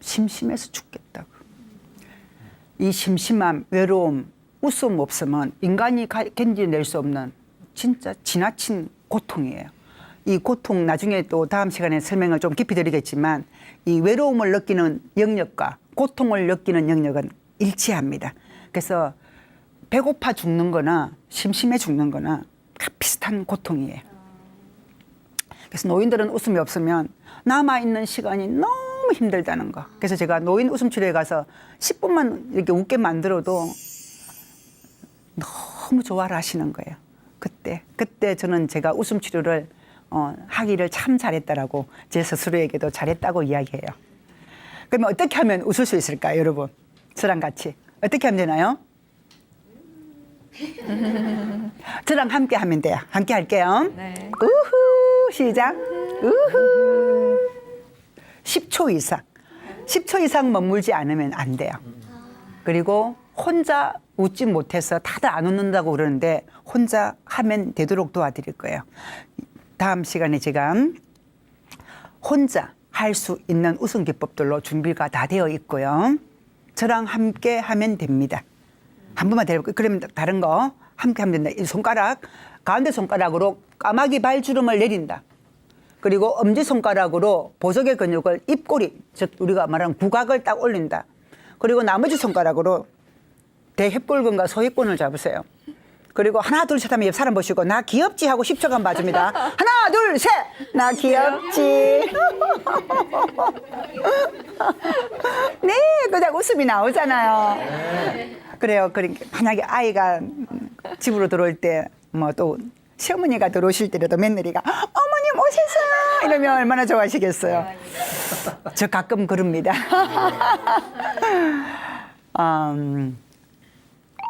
심심해서 죽겠다고. 이 심심함, 외로움, 웃음 없으면 인간이 견디낼 수 없는 진짜 지나친 고통이에요. 이 고통 나중에 또 다음 시간에 설명을 좀 깊이 드리겠지만 이 외로움을 느끼는 영역과 고통을 느끼는 영역은 일치합니다. 그래서 배고파 죽는 거나 심심해 죽는 거나 비슷한 고통이에요. 그래서 노인들은 웃음이 없으면 남아있는 시간이 너무 힘들다는 거. 그래서 제가 노인 웃음 치료에 가서 10분만 이렇게 웃게 만들어도 너무 좋아를 하시는 거예요. 그 그때 저는 제가 웃음 치료를 하기를 참 잘했다라고 제 스스로에게도 잘했다고 이야기해요. 그러면 어떻게 하면 웃을 수 있을까요, 여러분? 저랑 같이 어떻게 하면 되나요? 저랑 함께 하면 돼요. 함께 할게요. 네. 우후 시작. 우후 10초 이상 10초 이상 머물지 않으면 안 돼요. 그리고 혼자 웃지 못해서 다들 안 웃는다고 그러는데 혼자 하면 되도록 도와드릴 거예요. 다음 시간에 제가 혼자 할 수 있는 웃음 기법들로 준비가 다 되어 있고요. 저랑 함께 하면 됩니다. 한 번만 대볼게요. 그러면 다른 거 함께 하면 된다. 이 손가락, 가운데 손가락으로 까마귀 발주름을 내린다. 그리고 엄지손가락으로 보석의 근육을 입꼬리, 즉 우리가 말하는 구각을 딱 올린다. 그리고 나머지 손가락으로 대혓골근과 소혓근을 잡으세요. 그리고 하나 둘 셋 하면 옆 사람 보시고 나 귀엽지 하고 10초간 봐줍니다. 하나 둘 셋 나 귀엽지. 네, 그냥 웃음이 나오잖아요. 그래요. 그러니까 만약에 아이가 집으로 들어올 때 뭐 또 시어머니가 들어오실 때라도 며느리가 어머님 오셨어요 이러면 얼마나 좋아하시겠어요. 저 가끔 그럽니다.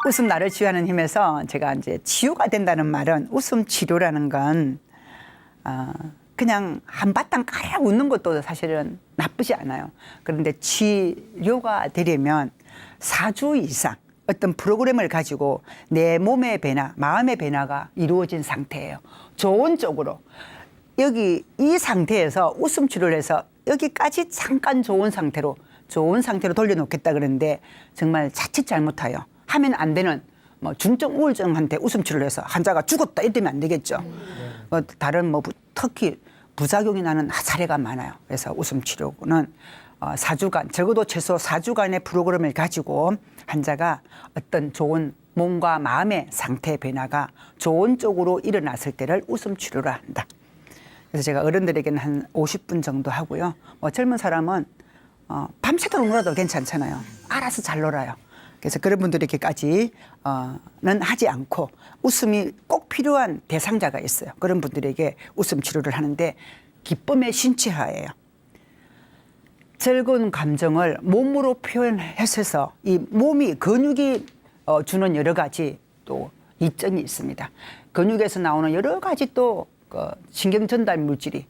웃음 나를 치유하는 힘에서 제가 이제 치유가 된다는 말은 웃음 치료라는 건 그냥 한바탕 까르르 웃는 것도 사실은 나쁘지 않아요. 그런데 치료가 되려면 4주 이상 어떤 프로그램을 가지고 내 몸의 변화, 마음의 변화가 이루어진 상태예요. 좋은 쪽으로. 여기 이 상태에서 웃음 치료를 해서 여기까지 잠깐 좋은 상태로 돌려놓겠다 그러는데 정말 자칫 잘못하여 하면 안 되는 뭐 중증 우울증한테 웃음 치료를 해서 환자가 죽었다 이러면 안 되겠죠. 다른 뭐 특히 부작용이 나는 사례가 많아요. 그래서 웃음 치료는 4주간 적어도 최소 4주간의 프로그램을 가지고 환자가 어떤 좋은 몸과 마음의 상태 변화가 좋은 쪽으로 일어났을 때를 웃음 치료를 한다. 그래서 제가 어른들에게는 한 50분 정도 하고요. 뭐 젊은 사람은 밤새도록 놀아도 괜찮잖아요. 알아서 잘 놀아요. 그래서 그런 분들에게까지는 하지 않고 웃음이 꼭 필요한 대상자가 있어요. 그런 분들에게 웃음 치료를 하는데 기쁨의 신체화예요. 즐거운 감정을 몸으로 표현해서 이 몸이 근육이 주는 여러 가지 또 이점이 있습니다. 근육에서 나오는 여러 가지 또 신경 전달 물질이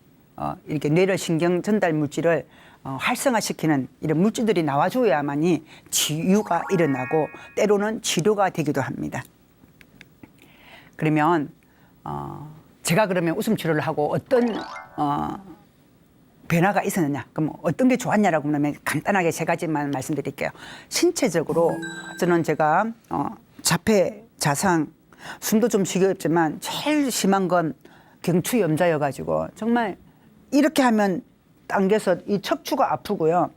이렇게 뇌를 신경 전달 물질을 활성화시키는 이런 물질들이 나와줘야만이 치유가 일어나고 때로는 치료가 되기도 합니다. 그러면 제가 그러면 웃음 치료를 하고 어떤 변화가 있었느냐, 그럼 어떤 게 좋았냐라고 하면 간단하게 세 가지만 말씀드릴게요. 신체적으로 저는 제가 자폐, 자상, 숨도 좀 쉬기 어렵지만 제일 심한 건 경추염자여가지고 정말 이렇게 하면 당겨서 이 척추가 아프고요.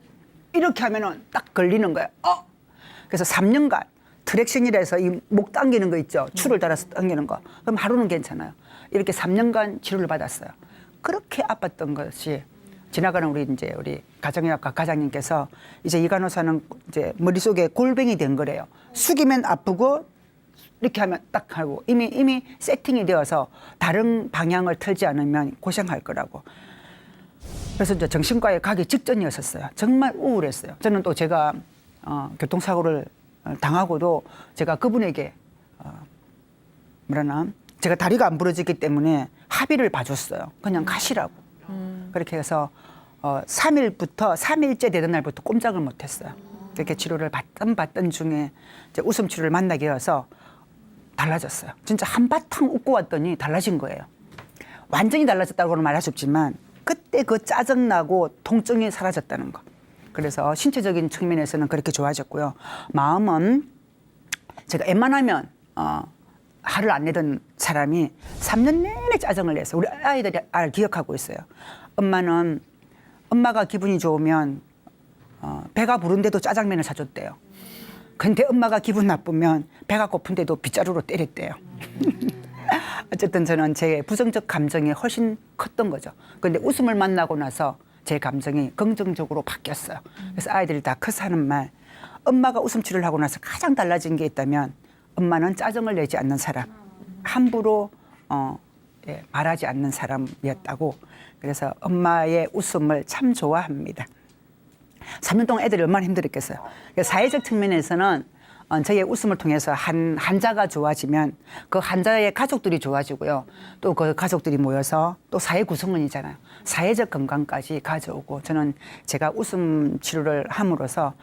이렇게 하면은 딱 걸리는 거예요. 그래서 3년간 트랙션이라서 이 목 당기는 거 있죠. 추를 달아서 당기는 거. 그럼 하루는 괜찮아요. 이렇게 3년간 치료를 받았어요. 그렇게 아팠던 것이 지나가는 우리 가정의학과 과장님께서 이제 이 간호사는 이제 머릿속에 골뱅이 된 거래요. 숙이면 아프고 이렇게 하면 딱 하고 이미 세팅이 되어서 다른 방향을 틀지 않으면 고생할 거라고. 그래서 이제 정신과에 가기 직전이었었어요. 정말 우울했어요. 저는 또 제가 교통사고를 당하고도 제가 그분에게 제가 다리가 안 부러지기 때문에 합의를 봐줬어요. 그냥 가시라고. 그렇게 해서 3일째 되던 날부터 꼼짝을 못했어요. 이렇게 치료를 받던 중에 이제 웃음 치료를 만나게 되어서 달라졌어요. 진짜 한바탕 웃고 왔더니 달라진 거예요. 완전히 달라졌다고는 말할 수 없지만 그때 그 짜증나고 통증이 사라졌다는 거. 그래서 신체적인 측면에서는 그렇게 좋아졌고요. 마음은 제가 웬만하면 화를 안 내던 사람이 3년 내내 짜증을 내서 우리 아이들이 기억하고 있어요. 엄마가 기분이 좋으면 배가 부른데도 짜장면을 사줬대요. 근데 엄마가 기분 나쁘면 배가 고픈데도 빗자루로 때렸대요. 어쨌든 저는 제 부정적 감정이 훨씬 컸던 거죠. 근데 웃음을 만나고 나서 제 감정이 긍정적으로 바뀌었어요. 그래서 아이들이 다 커서 하는 말, 엄마가 웃음 치료를 하고 나서 가장 달라진 게 있다면 엄마는 짜증을 내지 않는 사람, 함부로 말하지 않는 사람이었다고. 그래서 엄마의 웃음을 참 좋아합니다. 3년 동안 애들이 얼마나 힘들었겠어요. 사회적 측면에서는 저의 웃음을 통해서 한자가 좋아지면 그 한자의 가족들이 좋아지고요. 또 그 가족들이 모여서 또 사회 구성원이잖아요. 사회적 건강까지 가져오고 저는 제가 웃음 치료를 함으로써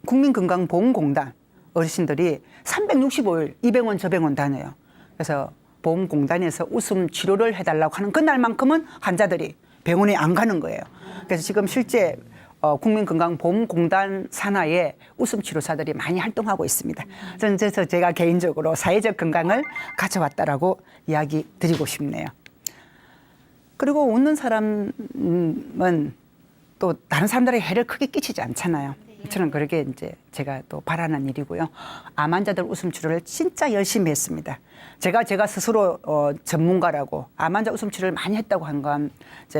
국민건강보험공단 어르신들이 365일 200원 저병원 다녀요. 그래서 보험공단에서 웃음 치료를 해달라고 하는 그날만큼은 환자들이 병원에 안 가는 거예요. 그래서 지금 실제 국민건강보험공단 산하에 웃음치료사들이 많이 활동하고 있습니다. 저는 그래서 제가 개인적으로 사회적 건강을 가져왔다라고 이야기 드리고 싶네요. 그리고 웃는 사람은 또 다른 사람들에게 해를 크게 끼치지 않잖아요. 저는 그렇게 이제 제가 또 바라는 일이고요. 암 환자들 웃음 치료를 진짜 열심히 했습니다. 제가 스스로 전문가라고 암 환자 웃음 치료를 많이 했다고 한 건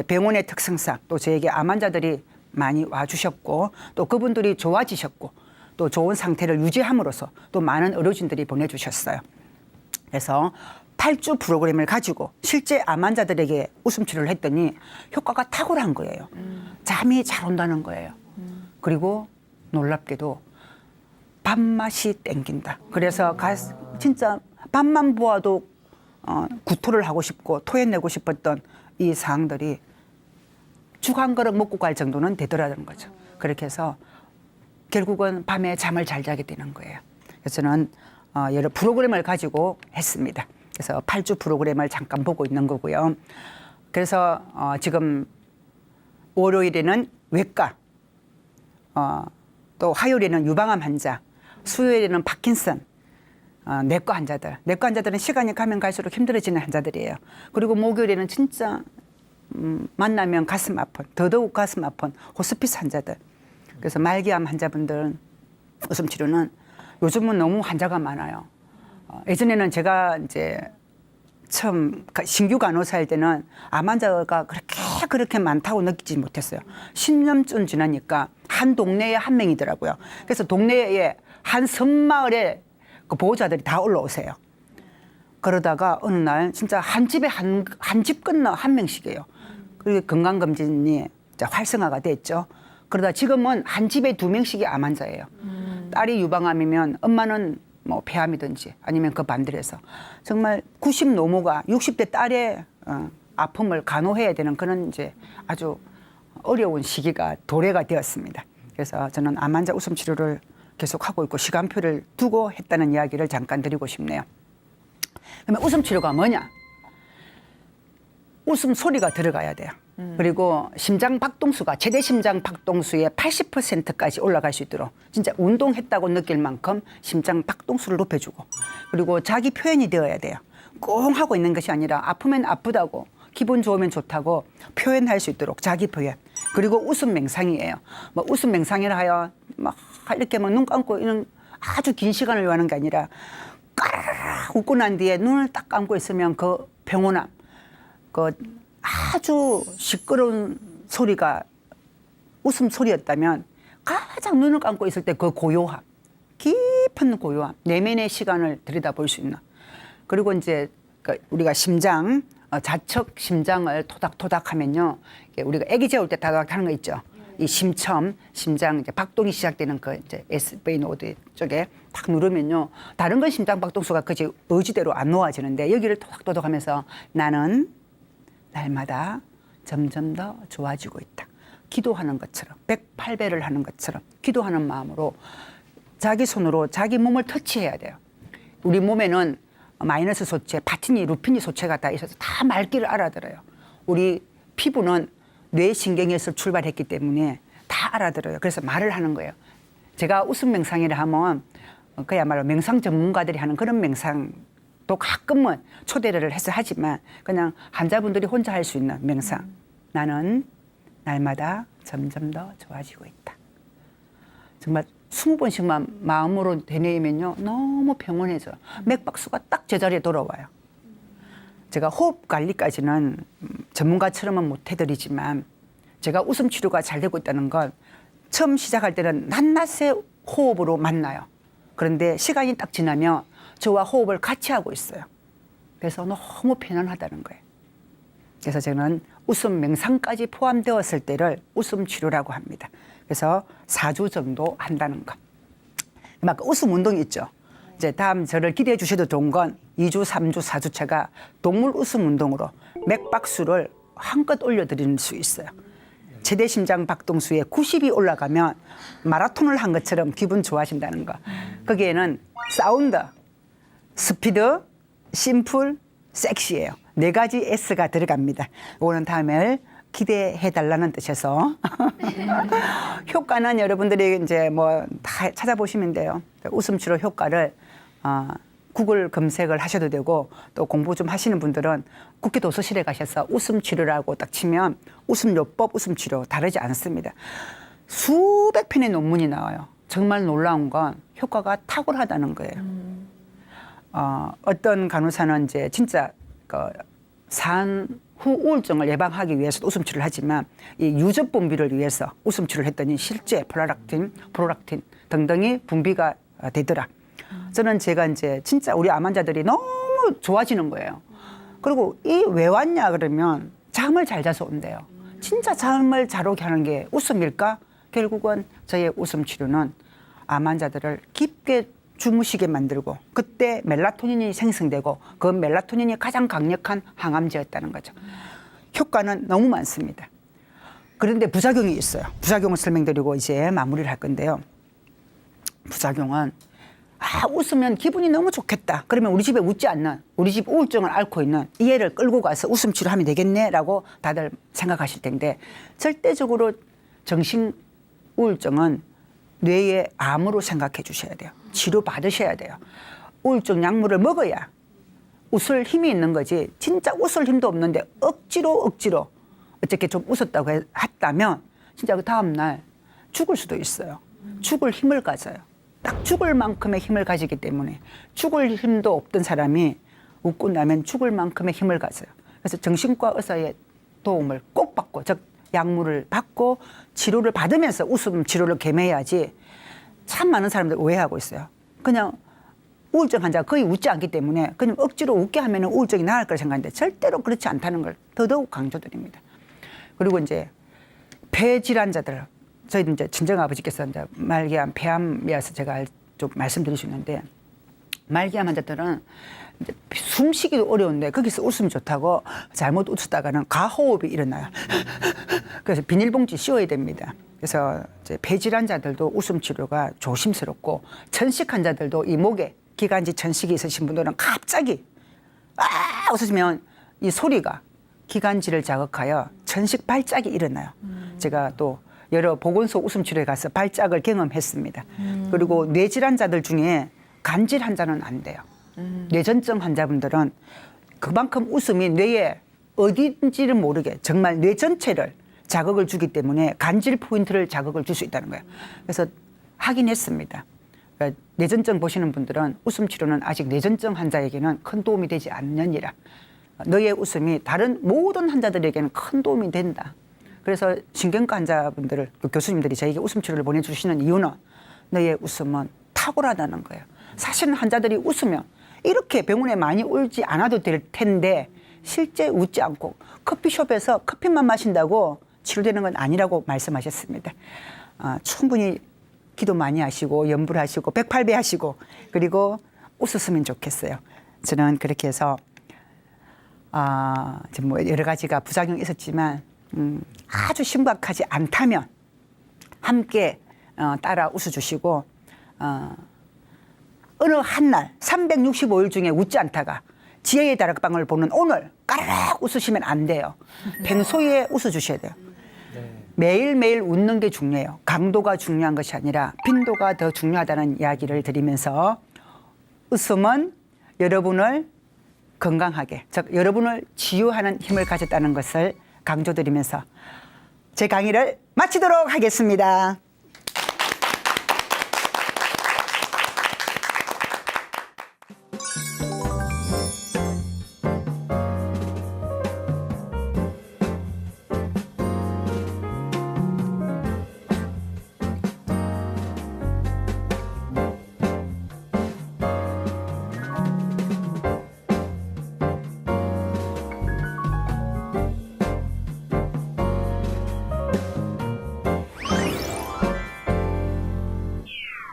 병원의 특성상 또 저에게 암 환자들이 많이 와주셨고 또 그분들이 좋아지셨고 또 좋은 상태를 유지함으로써 또 많은 의료진들이 보내주셨어요. 그래서 8주 프로그램을 가지고 실제 암 환자들에게 웃음 치료를 했더니 효과가 탁월한 거예요. 잠이 잘 온다는 거예요. 그리고 놀랍게도 밥맛이 땡긴다. 그래서 진짜 밥만 보아도 구토를 하고 싶고 토해내고 싶었던 이 사항들이 죽 한 그릇 먹고 갈 정도는 되더라는 거죠. 그렇게 해서 결국은 밤에 잠을 잘 자게 되는 거예요. 그래서 저는 여러 프로그램을 가지고 했습니다. 그래서 8주 프로그램을 잠깐 보고 있는 거고요. 그래서 지금 월요일에는 외과, 또 화요일에는 유방암 환자, 수요일에는 파킨슨, 내과 환자들은 시간이 가면 갈수록 힘들어지는 환자들이에요. 그리고 목요일에는 진짜 만나면 가슴 아픈, 더더욱 가슴 아픈 호스피스 환자들. 그래서 말기암 환자분들 웃음 치료는 요즘은 너무 환자가 많아요. 예전에는 제가 이제 처음 신규 간호사일 때는 암 환자가 그렇게 많다고 느끼지 못했어요. 10년쯤 지나니까 한 동네에 한 명이더라고요. 그래서 동네에 한 섬마을에 그 보호자들이 다 올라오세요. 그러다가 어느 날 진짜 한 집에 한 집 건너 한 명씩이에요. 그리고 건강검진이 활성화가 됐죠. 그러다 지금은 한 집에 2명씩이 암 환자예요. 딸이 유방암이면 엄마는 뭐 폐암이든지 아니면 그 반대로 해서 정말 90 노모가 60대 딸의 아픔을 간호해야 되는 그런 이제 아주 어려운 시기가 도래가 되었습니다. 그래서 저는 암 환자 웃음 치료를 계속 하고 있고 시간표를 두고 했다는 이야기를 잠깐 드리고 싶네요. 그러면 웃음 치료가 뭐냐? 웃음 소리가 들어가야 돼요. 그리고 심장 박동수가 최대 심장 박동수의 80%까지 올라갈 수 있도록 진짜 운동했다고 느낄 만큼 심장 박동수를 높여주고 그리고 자기 표현이 되어야 돼요. 꽁 하고 있는 것이 아니라 아프면 아프다고 기분 좋으면 좋다고 표현할 수 있도록 자기 표현. 그리고 웃음 맹상이에요. 뭐 웃음 맹상이라 하여 막 이렇게 뭐 눈 감고 이런 아주 긴 시간을 요하는 게 아니라 까르르 웃고 난 뒤에 눈을 딱 감고 있으면 그 평온함, 그 아주 시끄러운 소리가 웃음 소리였다면 가장 눈을 감고 있을 때 그 고요함, 깊은 고요함, 내면의 시간을 들여다볼 수 있는. 그리고 이제 우리가 심장, 좌측 심장을 토닥토닥 하면요. 우리가 아기 재울 때 다닥 하는 거 있죠. 이 심첨, 심장 이제 박동이 시작되는 그 이제 S베이 노드 쪽에 탁 누르면요. 다른 건 심장 박동수가 그지 의지대로 안 놓아지는데 여기를 토닥토닥 하면서 나는 날마다 점점 더 좋아지고 있다. 기도하는 것처럼 108배를 하는 것처럼 기도하는 마음으로 자기 손으로 자기 몸을 터치해야 돼요. 우리 몸에는 마이너스 소체, 파티니, 루피니 소체가 다 있어서 다 말귀를 알아들어요. 우리 피부는 뇌신경에서 출발했기 때문에 다 알아들어요. 그래서 말을 하는 거예요. 제가 웃음 맹상이라 하면 그야말로 맹상 전문가들이 하는 그런 맹상도 가끔은 초대를 해서 하지만 그냥 환자분들이 혼자 할 수 있는 맹상. 나는 날마다 점점 더 좋아지고 있다. 정말 20번씩만 마음으로 되뇌이면요. 너무 평온해져요. 맥박수가 딱 제자리에 돌아와요. 제가 호흡 관리까지는 전문가처럼은 못 해드리지만 제가 웃음 치료가 잘 되고 있다는 건 처음 시작할 때는 낱낱의 호흡으로 만나요. 그런데 시간이 딱 지나면 저와 호흡을 같이 하고 있어요. 그래서 너무 편안하다는 거예요. 그래서 저는 웃음 명상까지 포함되었을 때를 웃음 치료라고 합니다. 그래서 4주 정도 한다는 것. 막 웃음 운동 있죠. 이제 다음 저를 기대해 주셔도 좋은 건 2주, 3주, 4주차가 동물 웃음 운동으로 맥박수를 한껏 올려드릴 수 있어요. 최대 심장 박동수에 90이 올라가면 마라톤을 한 것처럼 기분 좋아진다는 거. 거기에는 사운드, 스피드, 심플, 섹시예요. 4가지 S가 들어갑니다. 오는 다음에 기대해달라는 뜻에서 효과는 여러분들이 이제 뭐 다 찾아보시면 돼요. 웃음 치료 효과를 구글 검색을 하셔도 되고 또 공부 좀 하시는 분들은 국회 도서실에 가셔서 웃음 치료라고 딱 치면 웃음요법, 웃음 치료 다르지 않습니다. 수백 편의 논문이 나와요. 정말 놀라운 건 효과가 탁월하다는 거예요. 어떤 간호사는 이제 진짜 산후 우울증을 예방하기 위해서 웃음 치료를 하지만 이 유접 분비를 위해서 웃음 치료를 했더니 실제 프로락틴 등등이 분비가 되더라. 저는 제가 이제 진짜 우리 암 환자들이 너무 좋아지는 거예요. 그리고 이 왜 왔냐 그러면 잠을 잘 자서 온대요. 진짜 잠을 잘 오게 하는 게 웃음일까? 결국은 저의 웃음 치료는 암 환자들을 깊게 주무시게 만들고 그때 멜라토닌이 생성되고 그 멜라토닌이 가장 강력한 항암제였다는 거죠. 효과는 너무 많습니다. 그런데 부작용이 있어요. 부작용을 설명드리고 이제 마무리를 할 건데요. 부작용은 웃으면 기분이 너무 좋겠다. 그러면 우리 집에 웃지 않는, 우리 집 우울증을 앓고 있는 이 애를 끌고 가서 웃음 치료하면 되겠네라고 다들 생각하실 텐데 절대적으로 정신 우울증은 뇌의 암으로 생각해 주셔야 돼요. 치료 받으셔야 돼요. 우울증 약물을 먹어야 웃을 힘이 있는 거지. 진짜 웃을 힘도 없는데 억지로 어떻게 좀 웃었다고 했다면 진짜 그 다음 날 죽을 수도 있어요. 죽을 힘을 가져요. 딱 죽을 만큼의 힘을 가지기 때문에 죽을 힘도 없던 사람이 웃고 나면 죽을 만큼의 힘을 가져요. 그래서 정신과 의사의 도움을 꼭 받고 즉 약물을 받고 치료를 받으면서 웃음 치료를 겸해야지. 참 많은 사람들 오해하고 있어요. 그냥 우울증 환자가 거의 웃지 않기 때문에 그냥 억지로 웃게 하면 우울증이 나을 거라 생각하는데 절대로 그렇지 않다는 걸 더더욱 강조드립니다. 그리고 이제 폐질환자들, 저희 이제 친정아버지께서 이제 말기암, 폐암이어서 제가 좀 말씀드릴 수 있는데 말기암 환자들은 이제 숨쉬기도 어려운데 거기서 웃음이 좋다고 잘못 웃었다가는 가호흡이 일어나요. 그래서 비닐봉지 씌워야 됩니다. 그래서 이제 폐질환자들도 웃음 치료가 조심스럽고 천식 환자들도 이 목에 기관지 천식이 있으신 분들은 갑자기 웃으시면 이 소리가 기관지를 자극하여 천식 발작이 일어나요. 제가 또 여러 보건소 웃음 치료에 가서 발작을 경험했습니다. 그리고 뇌질환자들 중에 간질 환자는 안 돼요. 뇌전증 환자분들은 그만큼 웃음이 뇌에 어딘지를 모르게 정말 뇌 전체를 자극을 주기 때문에 간질 포인트를 자극을 줄 수 있다는 거예요. 그래서 확인했습니다. 그러니까 뇌전증 보시는 분들은 웃음 치료는 아직 뇌전증 환자에게는 큰 도움이 되지 않느니라. 너의 웃음이 다른 모든 환자들에게는 큰 도움이 된다. 그래서 신경과 환자분들을 교수님들이 저에게 웃음 치료를 보내주시는 이유는 너의 웃음은 탁월하다는 거예요. 사실은 환자들이 웃으면 이렇게 병원에 많이 울지 않아도 될 텐데 실제 웃지 않고 커피숍에서 커피만 마신다고 치료되는 건 아니라고 말씀하셨습니다. 충분히 기도 많이 하시고 염불 하시고 108배 하시고 그리고 웃었으면 좋겠어요. 저는 그렇게 해서 뭐 여러 가지가 부작용이 있었지만 아주 심각하지 않다면 함께 따라 웃어주시고 어느 한날 365일 중에 웃지 않다가 지혜의 다락방을 보는 오늘 까르륵 웃으시면 안 돼요. 평소에 웃어주셔야 돼요. 매일매일 웃는 게 중요해요. 강도가 중요한 것이 아니라 빈도가 더 중요하다는 이야기를 드리면서 웃음은 여러분을 건강하게, 즉 여러분을 치유하는 힘을 가졌다는 것을 강조드리면서 제 강의를 마치도록 하겠습니다.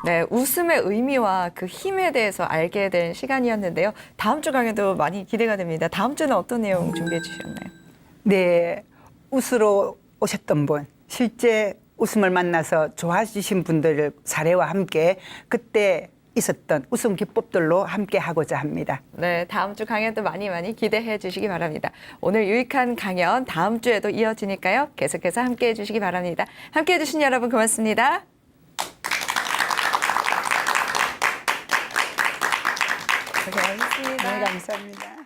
네, 웃음의 의미와 그 힘에 대해서 알게 된 시간이었는데요. 다음 주 강의도 많이 기대가 됩니다. 다음 주는 어떤 내용 준비해 주셨나요? 네, 웃으러 오셨던 분, 실제 웃음을 만나서 좋아지신 분들 사례와 함께 그때 있었던 웃음 기법들로 함께 하고자 합니다. 네, 다음 주 강연도 많이 기대해 주시기 바랍니다. 오늘 유익한 강연 다음 주에도 이어지니까요. 계속해서 함께해 주시기 바랍니다. 함께해 주신 여러분 고맙습니다. 고생하셨습니다. 네, 감사합니다.